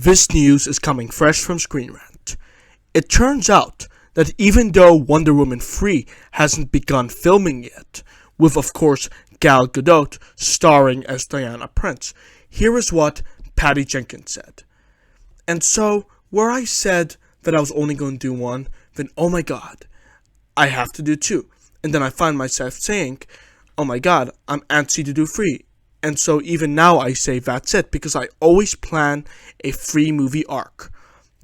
This news is coming fresh from Screen Rant. It turns out that even though Wonder Woman 3 hasn't begun filming yet, with of course Gal Gadot starring as Diana Prince, here is what Patty Jenkins said. And so, where I said that I was only going to do one, then oh my god, I have to do two. And then I find myself saying, oh my god, I'm antsy to do three. And so even now I say that's it, because I always plan a 3-movie arc.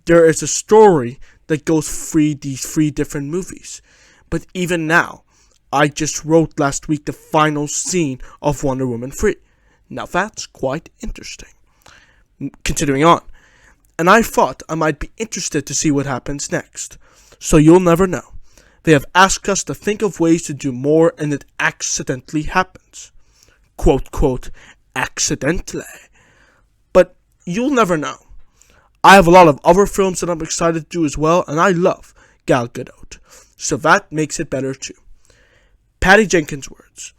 There is a story that goes through these 3 different movies. But even now, I just wrote last week the final scene of Wonder Woman 3. Now that's quite interesting. Continuing on. And I thought I might be interested to see what happens next. So you'll never know. They have asked us to think of ways to do more, and it accidentally happens. Quote, quote, accidentally. But you'll never know. I have a lot of other films that I'm excited to do as well, and I love Gal Gadot. So that makes it better too. Patty Jenkins' words.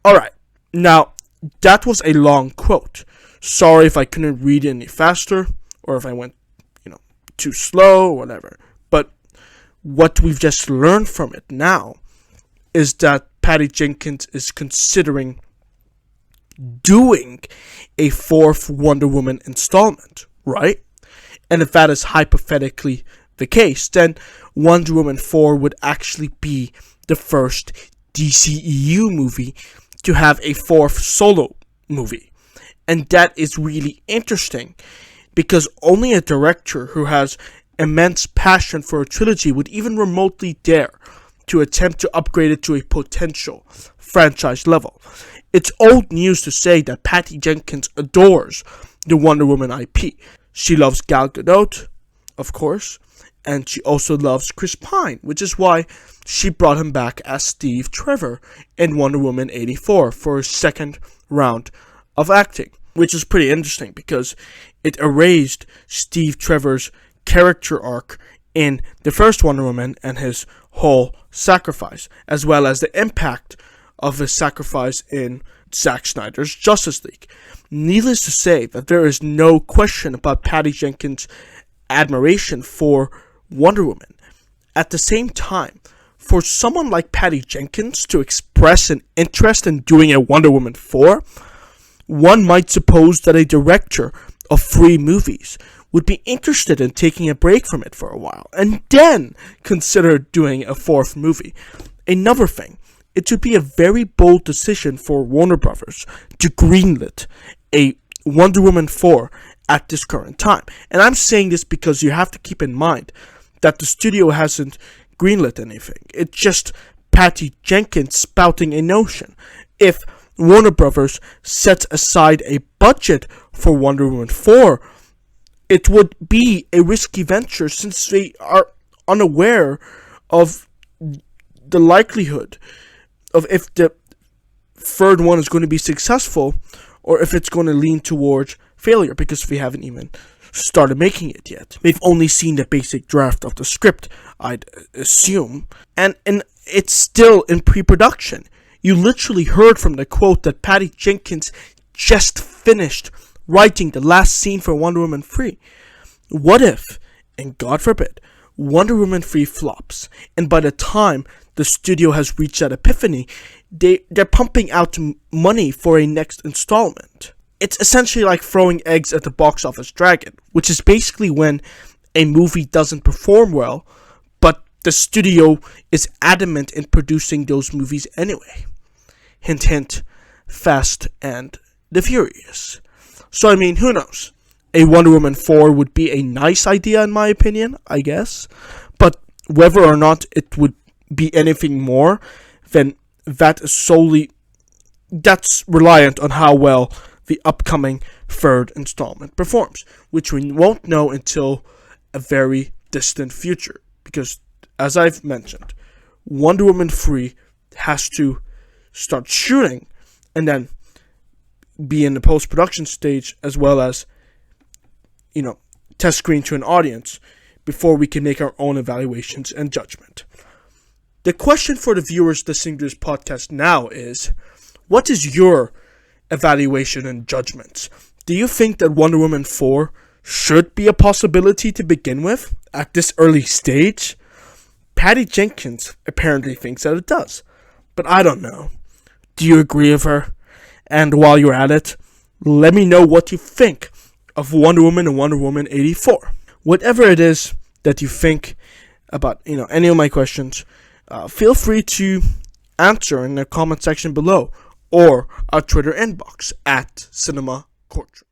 Alright, now, that was a long quote. Sorry if I couldn't read it any faster, or if I went, too slow, or whatever. But what we've just learned from it now is that Patty Jenkins is considering doing a 4th Wonder Woman installment, right? And if that is hypothetically the case, then Wonder Woman 4 would actually be the first DCEU movie to have a 4th solo movie. And that is really interesting, because only a director who has immense passion for a trilogy would even remotely dare to attempt to upgrade it to a potential franchise level. It's old news to say that Patty Jenkins adores the Wonder Woman IP. She loves Gal Gadot, of course, and she also loves Chris Pine, which is why she brought him back as Steve Trevor in Wonder Woman 84 for his second round of acting, which is pretty interesting because it erased Steve Trevor's character arc in the first Wonder Woman and his whole sacrifice, as well as the impact of his sacrifice in Zack Snyder's Justice League. Needless to say that there is no question about Patty Jenkins' admiration for Wonder Woman. At the same time, for someone like Patty Jenkins to express an interest in doing a Wonder Woman 4, one might suppose that a director of 3 movies would be interested in taking a break from it for a while, and then consider doing a 4th movie. Another thing, it would be a very bold decision for Warner Brothers to greenlit a Wonder Woman 4 at this current time. And I'm saying this because you have to keep in mind that the studio hasn't greenlit anything. It's just Patty Jenkins spouting a notion. If Warner Brothers sets aside a budget for Wonder Woman 4, it would be a risky venture since they are unaware of the likelihood of if the 3rd one is going to be successful or if it's going to lean towards failure, because we haven't even started making it yet. They've only seen the basic draft of the script, I'd assume, and it's still in pre-production. You literally heard from the quote that Patty Jenkins just finished writing the last scene for Wonder Woman 3. What if, and God forbid, Wonder Woman 3 flops, and by the time the studio has reached that epiphany, they're pumping out money for a next installment. It's essentially like throwing eggs at the box office dragon, which is basically when a movie doesn't perform well, but the studio is adamant in producing those movies anyway. Hint, hint, Fast and the Furious. So, I mean, who knows? A Wonder Woman 4 would be a nice idea in my opinion, I guess. But whether or not it would be anything more, then that's reliant on how well the upcoming 3rd installment performs, which we won't know until a very distant future. Because, as I've mentioned, Wonder Woman 3 has to start shooting and then be in the post-production stage, as well as, test screen to an audience before we can make our own evaluations and judgment. The question for the viewers listening to this podcast now is, what is your evaluation and judgments? Do you think that Wonder Woman 4 should be a possibility to begin with at this early stage? Patty Jenkins apparently thinks that it does, but I don't know. Do you agree with her? And while you're at it, let me know what you think of Wonder Woman and Wonder Woman 84. Whatever it is that you think about, any of my questions, feel free to answer in the comment section below or our Twitter inbox at Cinema Courtroom.